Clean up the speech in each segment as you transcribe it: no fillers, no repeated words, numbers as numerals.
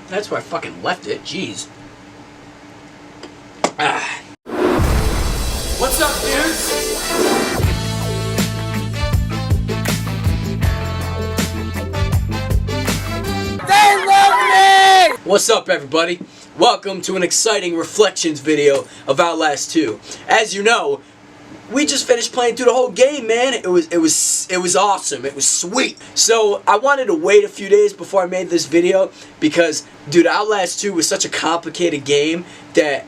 That's where I fucking left it. Jeez. Ah. What's up, dudes? They love me! What's up, everybody? Welcome to an exciting reflections video of Outlast 2. As you know, we just finished playing through the whole game, man. It was awesome. It was sweet. So I wanted to wait a few days before I made this video because, dude, Outlast 2 was such a complicated game that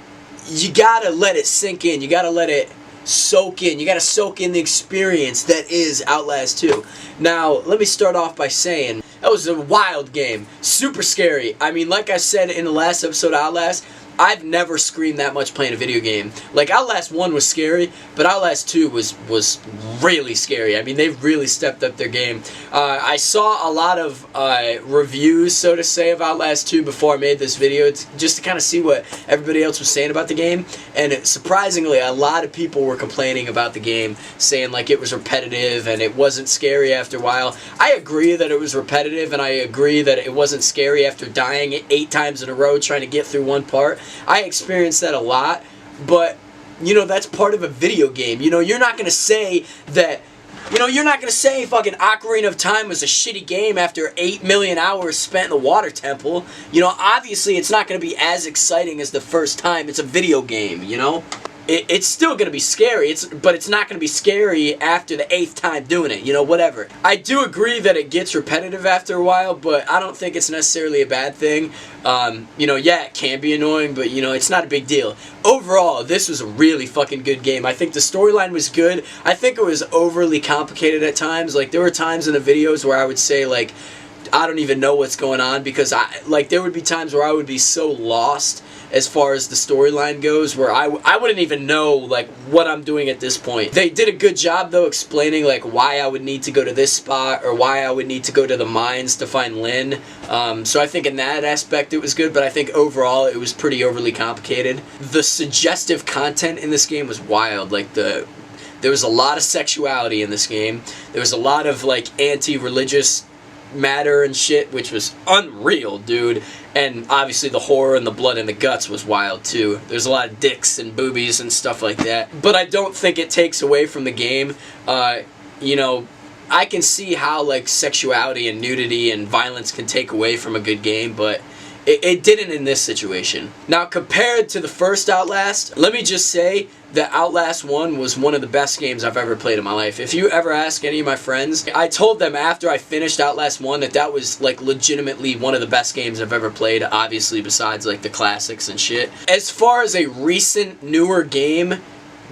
you gotta let it sink in. You gotta let it soak in. You gotta soak in the experience that is Outlast 2. Now, let me start off by saying that was a wild game. Super scary. I mean, like I said in the last episode of Outlast, I've never screamed that much playing a video game. Like, Outlast 1 was scary, but Outlast 2 was really scary. I mean, they've really stepped up their game. I saw a lot of reviews, so to say, of Outlast 2 before I made this video, just to kind of see what everybody else was saying about the game. And surprisingly, a lot of people were complaining about the game, saying like it was repetitive and it wasn't scary after a while. I agree that it was repetitive, and I agree that it wasn't scary after dying 8 times in a row trying to get through one part. I experienced that a lot, but, you know, that's part of a video game. You know, you're not going to say that, you know, you're not going to say fucking Ocarina of Time was a shitty game after 8 million hours spent in the water temple. You know, obviously it's not going to be as exciting as the first time. It's a video game, you know? It's still going to be scary, but it's not going to be scary after the 8th time doing it, you know, whatever. I do agree that it gets repetitive after a while, but I don't think it's necessarily a bad thing. You know, yeah, it can be annoying, but, you know, it's not a big deal. Overall, this was a really fucking good game. I think the storyline was good. I think it was overly complicated at times. Like, there were times in the videos where I would say, like, I don't even know what's going on, because there would be times where I would be so lost as far as the storyline goes, where I wouldn't even know like what I'm doing at this point. They did a good job though explaining like why I would need to go to this spot or why I would need to go to the mines to find Lynn. So I think in that aspect it was good, but I think overall it was pretty overly complicated. The suggestive content in this game was wild. Like there was a lot of sexuality in this game. There was a lot of like anti-religious matter and shit, which was unreal, dude. And obviously the horror and the blood and the guts was wild too. There's a lot of dicks and boobies and stuff like that. But I don't think it takes away from the game. You know, I can see how like sexuality and nudity and violence can take away from a good game, but it didn't in this situation. Now, compared to the first Outlast, let me just say that Outlast 1 was one of the best games I've ever played in my life. If you ever ask any of my friends, I told them after I finished Outlast 1 that was like legitimately one of the best games I've ever played, obviously besides like the classics and shit. As far as a recent, newer game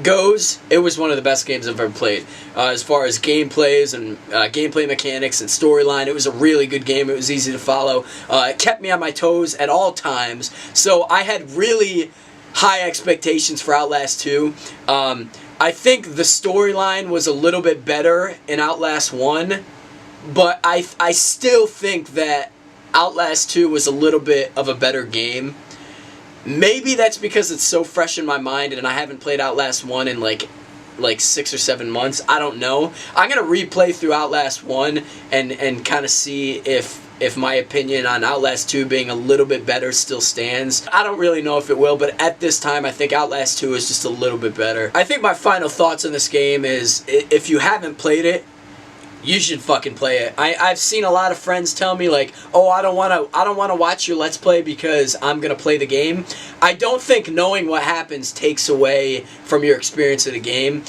goes, it was one of the best games I've ever played. As far as gameplays and gameplay mechanics and storyline, it was a really good game. It was easy to follow. It kept me on my toes at all times. So I had really high expectations for Outlast 2. I think the storyline was a little bit better in Outlast 1, but I still think that Outlast 2 was a little bit of a better game. Maybe that's because it's so fresh in my mind and I haven't played Outlast 1 in like 6 or 7 months. I don't know. I'm going to replay through Outlast 1 and kind of see if my opinion on Outlast 2 being a little bit better still stands. I don't really know if it will, but at this time I think Outlast 2 is just a little bit better. I think my final thoughts on this game is, if you haven't played it, you should fucking play it. I've seen a lot of friends tell me like, oh, I don't want to watch your Let's Play because I'm going to play the game. I don't think knowing what happens takes away from your experience of the game,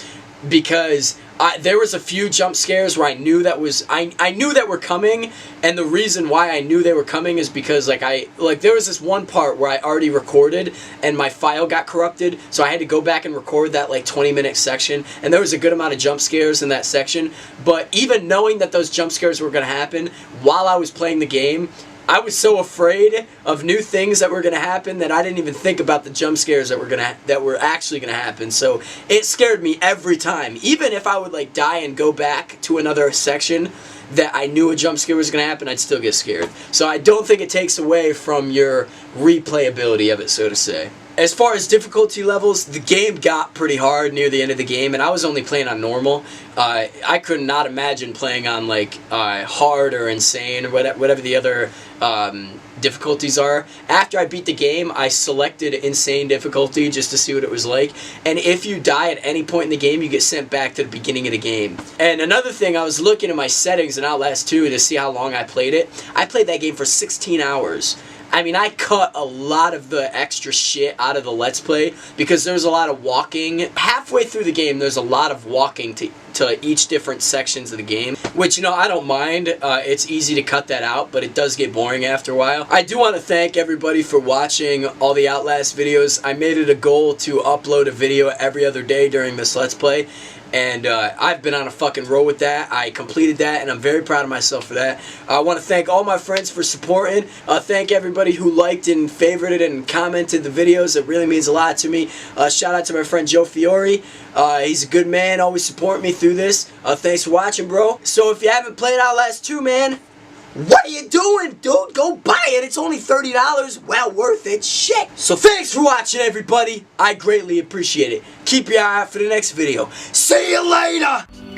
because there was a few jump scares where I knew that were coming, and the reason why I knew they were coming is because there was this one part where I already recorded and my file got corrupted, so I had to go back and record that like 20-minute section, and there was a good amount of jump scares in that section. But even knowing that those jump scares were going to happen while I was playing the game, I was so afraid of new things that were going to happen that I didn't even think about the jump scares that were actually going to happen. So it scared me every time. Even if I would like die and go back to another section that I knew a jump scare was going to happen, I'd still get scared. So I don't think it takes away from your replayability of it, so to say. As far as difficulty levels, the game got pretty hard near the end of the game, and I was only playing on normal. I could not imagine playing on like hard or insane or whatever the other difficulties are. After I beat the game, I selected insane difficulty just to see what it was like. And if you die at any point in the game, you get sent back to the beginning of the game. And another thing, I was looking at my settings in Outlast 2 to see how long I played it. I played that game for 16 hours. I mean, I cut a lot of the extra shit out of the Let's Play because there's a lot of walking. Halfway through the game, there's a lot of walking to each different sections of the game, which, you know, I don't mind. It's easy to cut that out, but it does get boring after a while. I do want to thank everybody for watching all the Outlast videos. I made it a goal to upload a video every other day during this Let's Play, and I've been on a fucking roll with that. I completed that, and I'm very proud of myself for that. I want to thank all my friends for supporting. Thank everybody who liked and favorited and commented the videos. It really means a lot to me. Shout out to my friend Joe Fiore. He's a good man, always supporting me through this. Thanks for watching, bro. So if you haven't played Outlast 2, man, what are you doing, dude? Go buy it. It's only $30. Well worth it. Shit. So thanks for watching, everybody. I greatly appreciate it. Keep your eye out for the next video. See you later.